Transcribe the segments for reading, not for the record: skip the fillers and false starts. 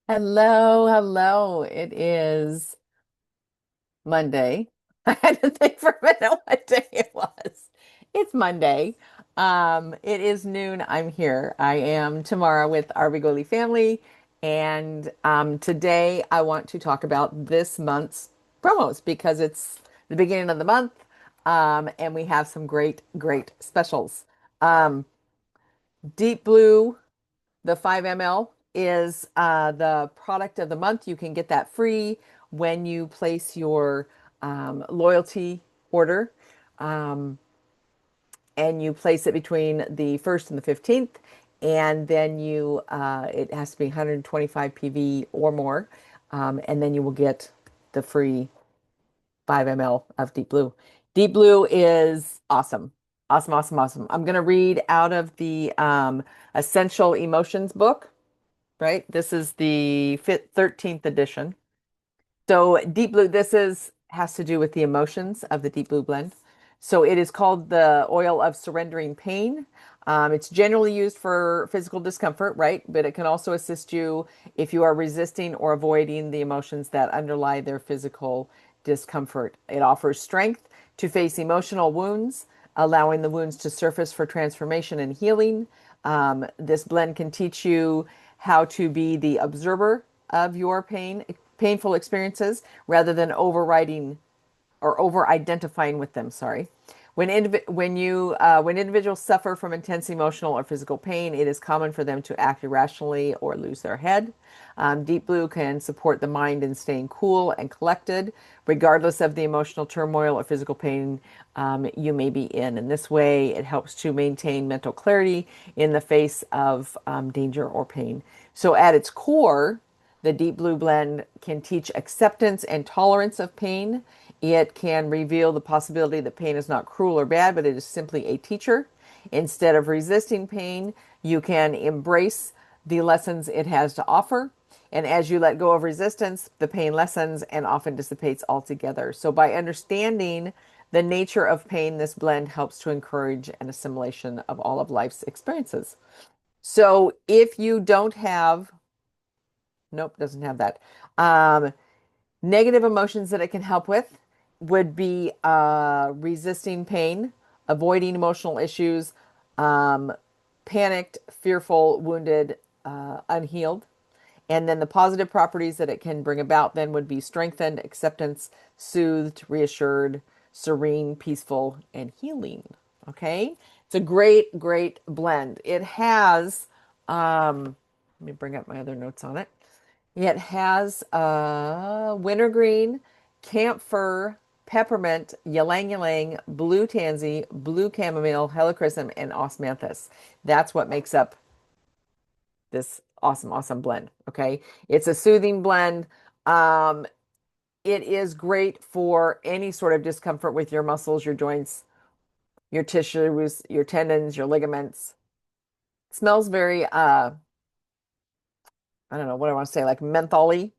Hello, hello. It is Monday. I had to think for a minute what day it was. It's Monday. It is noon. I'm here. I am tomorrow with our Rigoli family. And today I want to talk about this month's promos because it's the beginning of the month. And we have some great, great specials. Um, Deep Blue. The 5 ml is the product of the month. You can get that free when you place your loyalty order. Um, and you place it between the 1st and the 15th. And then it has to be 125 PV or more. And then you will get the free 5 ml of Deep Blue. Deep Blue is awesome. Awesome, awesome, awesome. I'm going to read out of the Essential Emotions book, right? This is the 13th edition. So Deep Blue, this is has to do with the emotions of the Deep Blue blend. So it is called the oil of surrendering pain. It's generally used for physical discomfort, right? But it can also assist you if you are resisting or avoiding the emotions that underlie their physical discomfort. It offers strength to face emotional wounds, allowing the wounds to surface for transformation and healing. This blend can teach you how to be the observer of your painful experiences rather than overriding or over identifying with them. Sorry. When individuals suffer from intense emotional or physical pain, it is common for them to act irrationally or lose their head. Deep Blue can support the mind in staying cool and collected, regardless of the emotional turmoil or physical pain you may be in. In this way, it helps to maintain mental clarity in the face of danger or pain. So, at its core, the Deep Blue blend can teach acceptance and tolerance of pain. It can reveal the possibility that pain is not cruel or bad, but it is simply a teacher. Instead of resisting pain, you can embrace the lessons it has to offer. And as you let go of resistance, the pain lessens and often dissipates altogether. So, by understanding the nature of pain, this blend helps to encourage an assimilation of all of life's experiences. So, if you don't have, nope, doesn't have that. Um, Negative emotions that it can help with would be resisting pain, avoiding emotional issues, um, panicked, fearful, wounded, unhealed. And then the positive properties that it can bring about then would be strengthened, acceptance, soothed, reassured, serene, peaceful, and healing. Okay. It's a great, great blend. It has, let me bring up my other notes on it. It has wintergreen, camphor, peppermint, ylang ylang, blue tansy, blue chamomile, helichrysum, and osmanthus. That's what makes up this awesome, awesome blend. Okay. It's a soothing blend. Um, it is great for any sort of discomfort with your muscles, your joints, your tissues, your tendons, your ligaments. It smells very I don't know what I want to say, like mentholy.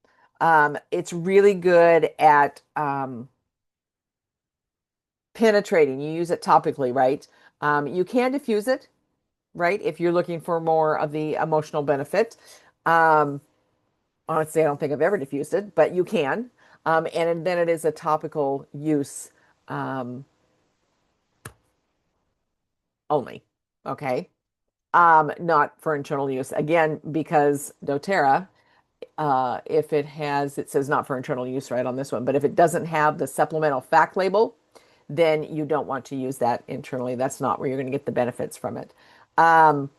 It's really good at penetrating. You use it topically, right? You can diffuse it, right? If you're looking for more of the emotional benefit. Um, Honestly, I don't think I've ever diffused it, but you can. And then it is a topical use um, only. Okay. Not for internal use. Again, because doTERRA, if it has, it says not for internal use right on this one, but if it doesn't have the supplemental fact label, then you don't want to use that internally. That's not where you're going to get the benefits from it. Um,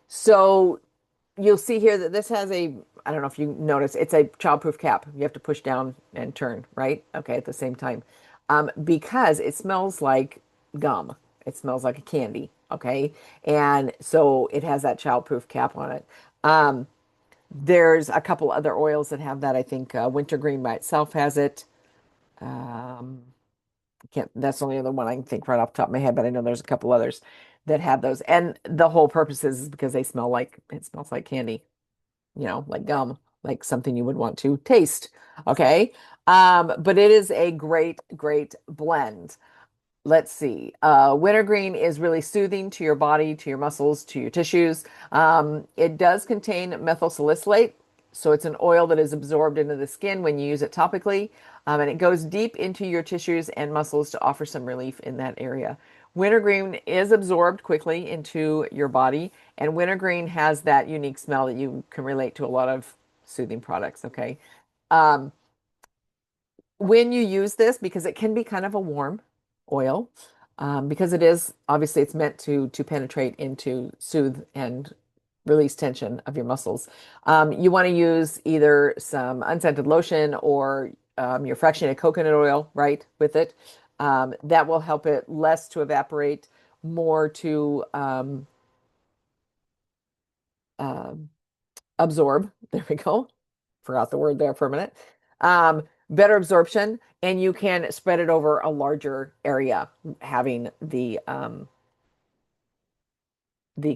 so you'll see here that this has a, I don't know if you notice, it's a childproof cap. You have to push down and turn, right? Okay, at the same time. Because it smells like gum. It smells like a candy, okay? And so it has that childproof cap on it. Um, there's a couple other oils that have that. I think wintergreen by itself has it. Um, can't, that's the only other one I can think right off the top of my head, but I know there's a couple others that have those. And the whole purpose is because they smell like, it smells like candy, like gum, like something you would want to taste. Okay. But it is a great, great blend. Let's see. Wintergreen is really soothing to your body, to your muscles, to your tissues. It does contain methyl salicylate, So it's an oil that is absorbed into the skin when you use it topically, and it goes deep into your tissues and muscles to offer some relief in that area. Wintergreen is absorbed quickly into your body, and wintergreen has that unique smell that you can relate to a lot of soothing products. Okay. Um, when you use this, because it can be kind of a warm oil, because it is obviously it's meant to penetrate into soothe and release tension of your muscles. You want to use either some unscented lotion or your fractionated coconut oil, right, with it. That will help it less to evaporate, more to um absorb. There we go. Forgot the word there for a minute. Better absorption, and you can spread it over a larger area, having the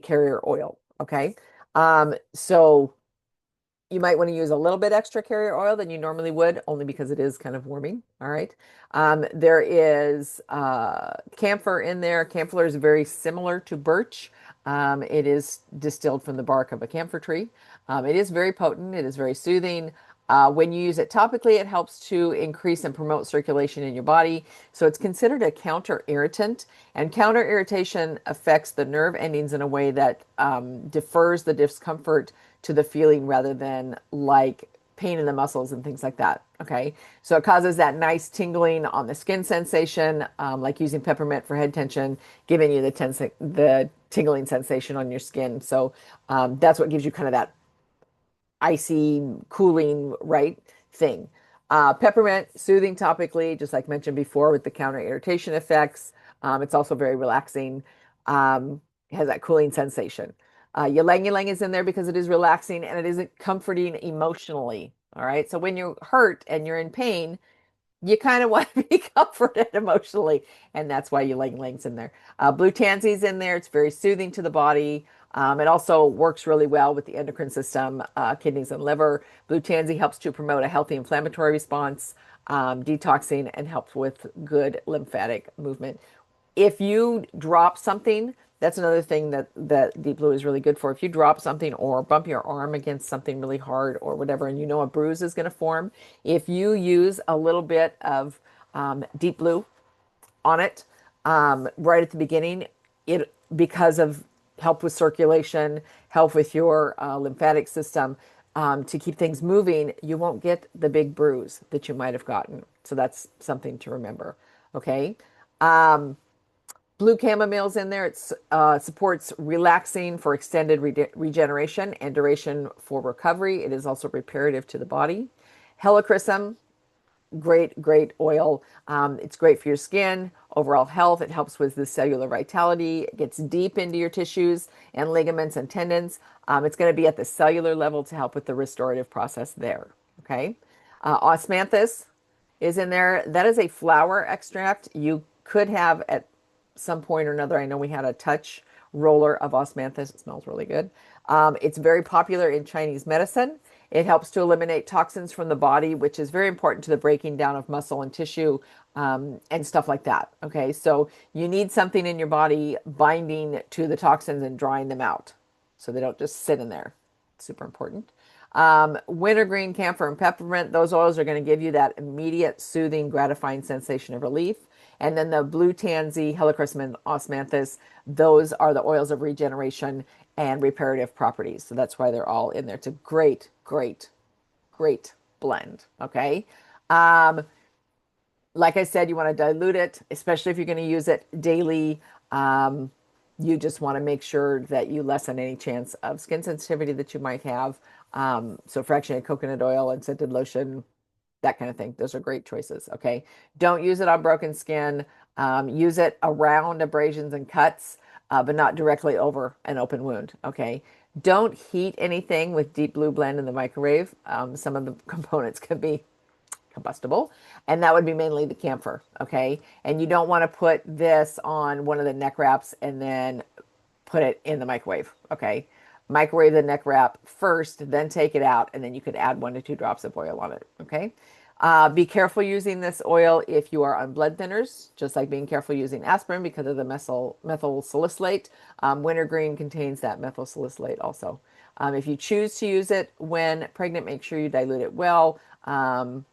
carrier oil. Okay. So you might want to use a little bit extra carrier oil than you normally would, only because it is kind of warming. All right. There is camphor in there. Camphor is very similar to birch. It is distilled from the bark of a camphor tree. It is very potent. It is very soothing. When you use it topically, it helps to increase and promote circulation in your body. So it's considered a counter irritant, and counter irritation affects the nerve endings in a way that defers the discomfort to the feeling rather than like pain in the muscles and things like that. Okay. So it causes that nice tingling on the skin sensation, like using peppermint for head tension, giving you the tingling sensation on your skin. So that's what gives you kind of that icy, cooling, right thing. Peppermint, soothing topically, just like mentioned before, with the counter irritation effects. It's also very relaxing. It has that cooling sensation. Ylang ylang is in there because it is relaxing and it is comforting emotionally. All right. So when you're hurt and you're in pain, you kind of want to be comforted emotionally, and that's why ylang ylangs in there. Blue tansy's in there. It's very soothing to the body. It also works really well with the endocrine system, kidneys and liver. Blue tansy helps to promote a healthy inflammatory response, detoxing, and helps with good lymphatic movement. If you drop something, that's another thing that Deep Blue is really good for. If you drop something or bump your arm against something really hard or whatever, and you know a bruise is going to form, if you use a little bit of Deep Blue on it right at the beginning, it because of help with circulation, help with your lymphatic system, to keep things moving, you won't get the big bruise that you might have gotten. So that's something to remember. Okay. Blue chamomile's in there. It supports relaxing for extended regeneration and duration for recovery. It is also reparative to the body. Helichrysum, great oil. It's great for your skin, overall health. It helps with the cellular vitality. It gets deep into your tissues and ligaments and tendons. It's going to be at the cellular level to help with the restorative process there. Okay. Osmanthus is in there. That is a flower extract. You could have at some point or another. I know we had a touch roller of osmanthus. It smells really good. It's very popular in Chinese medicine. It helps to eliminate toxins from the body, which is very important to the breaking down of muscle and tissue, and stuff like that. Okay, so you need something in your body binding to the toxins and drying them out so they don't just sit in there. Super important. Wintergreen, camphor, and peppermint, those oils are going to give you that immediate, soothing, gratifying sensation of relief. And then the blue tansy, helichrysum, and osmanthus, those are the oils of regeneration and reparative properties. So that's why they're all in there. It's a great blend. Okay. Um, like I said, you want to dilute it, especially if you're going to use it daily. You just want to make sure that you lessen any chance of skin sensitivity that you might have. So fractionated coconut oil and scented lotion, that kind of thing. Those are great choices. Okay. Don't use it on broken skin. Use it around abrasions and cuts, but not directly over an open wound. Okay. Don't heat anything with Deep Blue blend in the microwave. Some of the components could be combustible, and that would be mainly the camphor. Okay. And you don't want to put this on one of the neck wraps and then put it in the microwave. Okay. Microwave the neck wrap first, then take it out, and then you could add 1 to 2 drops of oil on it. Okay. Be careful using this oil if you are on blood thinners, just like being careful using aspirin because of the methyl salicylate. Wintergreen contains that methyl salicylate also. If you choose to use it when pregnant, make sure you dilute it well. And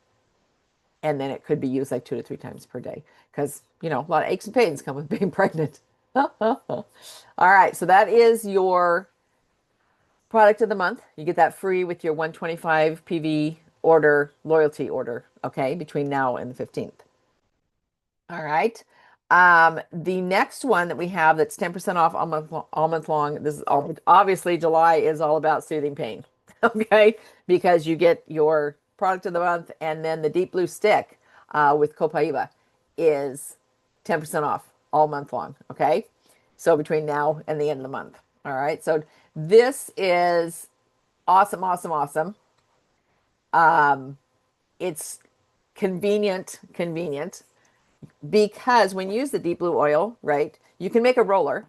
then it could be used like 2 to 3 times per day because, a lot of aches and pains come with being pregnant. All right, so that is your product of the month. You get that free with your 125 PV order, loyalty order, okay, between now and the 15th. All right. The next one that we have that's 10% off all month long. This is obviously July is all about soothing pain. Okay, because you get your product of the month and then the deep blue stick with Copaiba is 10% off all month long. Okay, so between now and the end of the month. All right, so this is awesome, awesome, awesome. It's convenient because when you use the deep blue oil, right, you can make a roller.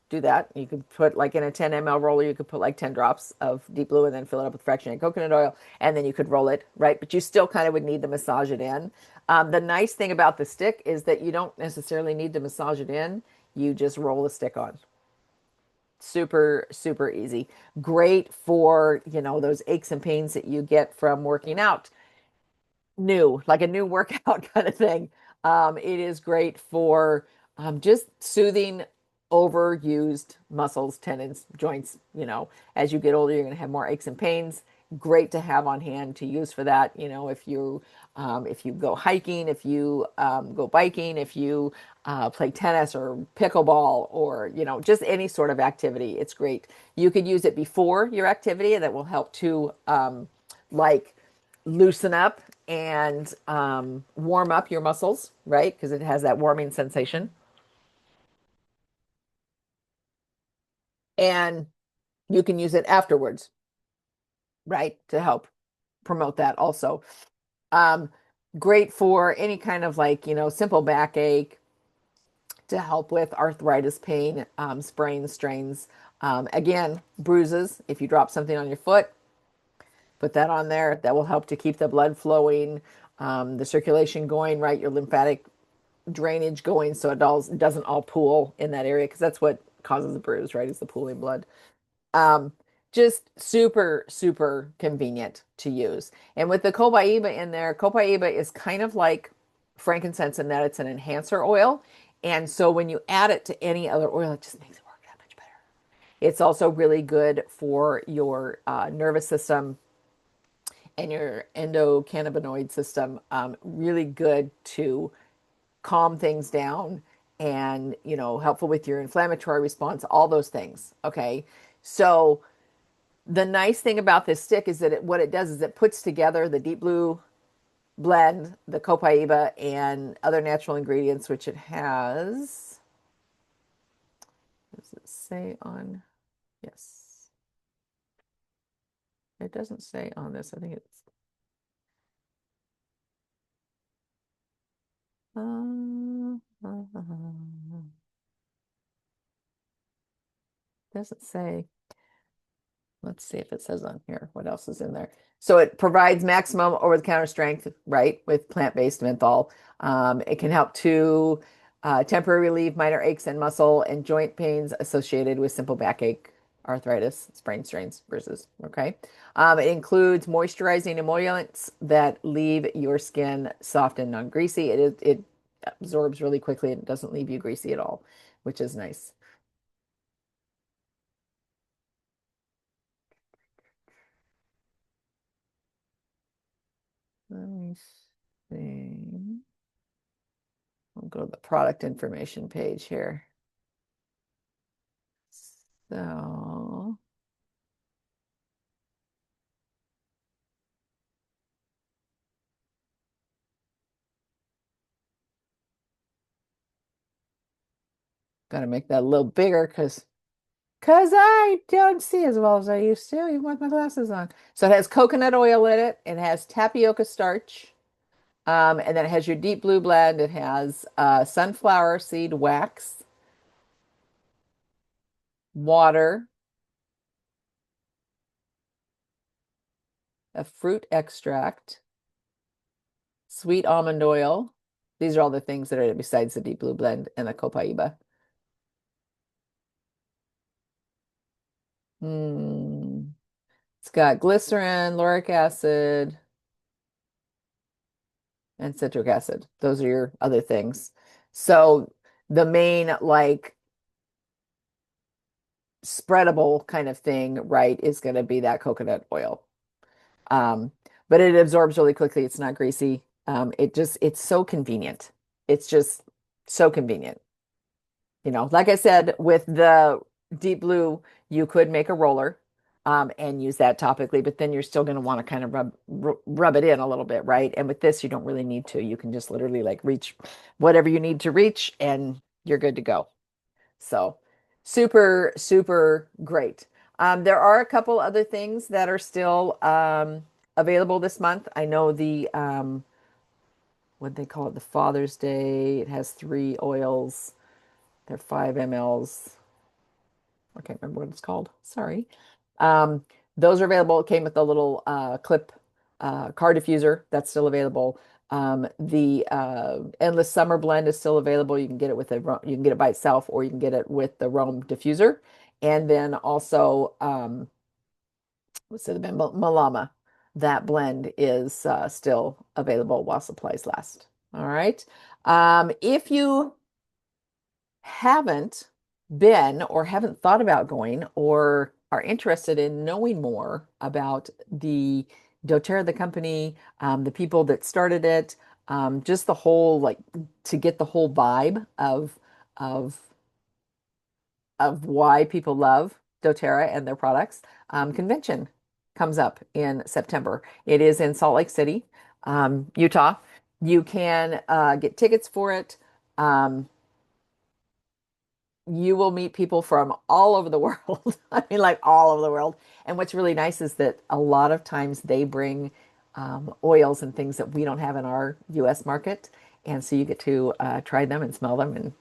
Do that. You could put like in a 10 ml roller, you could put like 10 drops of deep blue and then fill it up with fractionated coconut oil, and then you could roll it, right? But you still kind of would need to massage it in. The nice thing about the stick is that you don't necessarily need to massage it in. You just roll the stick on. Super, super easy. Great for, those aches and pains that you get from working out like a new workout kind of thing. It is great for just soothing overused muscles, tendons, joints. As you get older, you're going to have more aches and pains. Great to have on hand to use for that. If you go hiking, if you go biking, if you play tennis or pickleball or just any sort of activity, it's great. You could use it before your activity, and that will help to like loosen up and warm up your muscles, right? Because it has that warming sensation. And you can use it afterwards, right? To help promote that also. Um, Great for any kind of like, simple backache, to help with arthritis pain, sprains, strains. Again, bruises. If you drop something on your foot, put that on there. That will help to keep the blood flowing, the circulation going, right? Your lymphatic drainage going so doesn't all pool in that area because that's what causes the bruise, right? Is the pooling blood. Um, just super, super convenient to use. And with the copaiba in there, copaiba is kind of like frankincense in that it's an enhancer oil. And so when you add it to any other oil, it just makes it work that much better. It's also really good for your nervous system and your endocannabinoid system. Really good to calm things down and, helpful with your inflammatory response, all those things. Okay. So the nice thing about this stick is that what it does is it puts together the deep blue blend, the copaiba, and other natural ingredients, which it has. Does it say on? Yes. It doesn't say on this. I think it's. Doesn't say. Let's see if it says on here what else is in there. So it provides maximum over-the-counter strength, right, with plant-based menthol. It can help to temporarily relieve minor aches and muscle and joint pains associated with simple backache, arthritis, sprain strains, bruises. Okay. It includes moisturizing emollients that leave your skin soft and non-greasy. It absorbs really quickly and doesn't leave you greasy at all, which is nice. Let me see. I'll go to the product information page here. So, got to make that a little bigger because I don't see as well as I used to, even with my glasses on. So it has coconut oil in it. It has tapioca starch. And then it has your deep blue blend. It has sunflower seed wax, water, a fruit extract, sweet almond oil. These are all the things that are besides the deep blue blend and the copaiba. It's got glycerin, lauric acid, and citric acid. Those are your other things. So the main like spreadable kind of thing, right, is going to be that coconut oil. Um, but it absorbs really quickly. It's not greasy. It's so convenient. It's just so convenient. Like I said, with the deep blue, you could make a roller and use that topically, but then you're still going to want to kind of rub it in a little bit, right? And with this, you don't really need to. You can just literally like reach whatever you need to reach and you're good to go. So super, super great. There are a couple other things that are still available this month. I know the what they call it, the Father's Day. It has three oils. They're 5 mLs. I can't remember what it's called. Sorry. Um, those are available. It came with a little clip car diffuser that's still available. The Endless Summer Blend is still available. You can get it with you can get it by itself, or you can get it with the Rome diffuser. And then also, what's it, Malama. That blend is still available while supplies last. All right. If you haven't been or haven't thought about going or are interested in knowing more about the doTERRA, the company, the people that started it, just the whole like to get the whole vibe of of why people love doTERRA and their products, convention comes up in September. It is in Salt Lake City, Utah. You can get tickets for it. Um, you will meet people from all over the world. I mean, like all over the world. And what's really nice is that a lot of times they bring oils and things that we don't have in our US market. And so you get to try them and smell them. And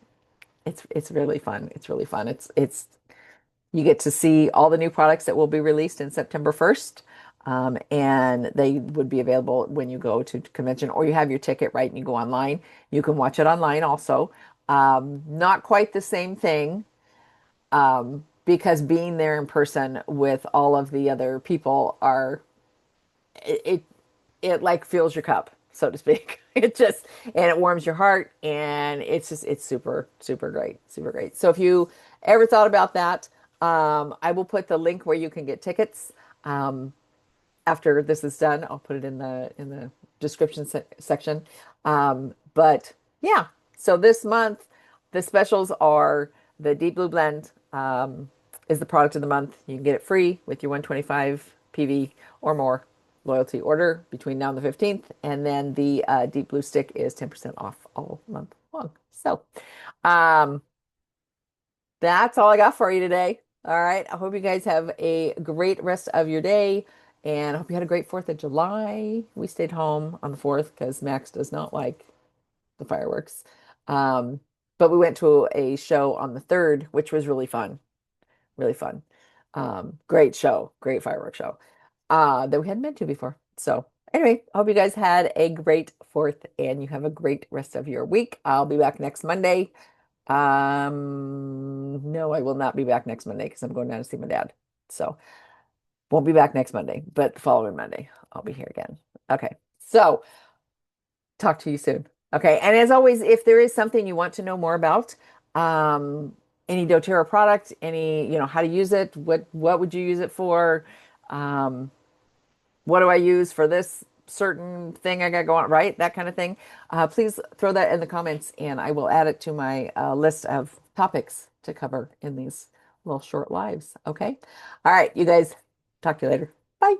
it's really fun. It's really fun. It's you get to see all the new products that will be released in September 1st. And they would be available when you go to convention or you have your ticket, right? And you go online. You can watch it online also. Not quite the same thing because being there in person with all of the other people it, it it like fills your cup, so to speak. It just and it warms your heart and it's super super great, super great. So if you ever thought about that, I will put the link where you can get tickets. Um, After this is done, I'll put it in the description section. But yeah, so this month the specials are the Deep Blue Blend is the product of the month. You can get it free with your 125 PV or more loyalty order between now and the 15th. And then the Deep Blue Stick is 10% off all month long. So um, that's all I got for you today. All right. I hope you guys have a great rest of your day. And I hope you had a great 4th of July. We stayed home on the 4th because Max does not like the fireworks. Um, but we went to a show on the 3rd, which was really fun. Really fun. Great show. Great fireworks show that we hadn't been to before. So, anyway, I hope you guys had a great 4th and you have a great rest of your week. I'll be back next Monday. No, I will not be back next Monday because I'm going down to see my dad. So won't be back next Monday, but following Monday, I'll be here again. Okay. So talk to you soon. Okay. And as always, if there is something you want to know more about, any doTERRA product, how to use it, what would you use it for? Um, what do I use for this certain thing I got going, right? That kind of thing. Please throw that in the comments and I will add it to my list of topics to cover in these little short lives. Okay. All right, you guys, talk to you later. Bye.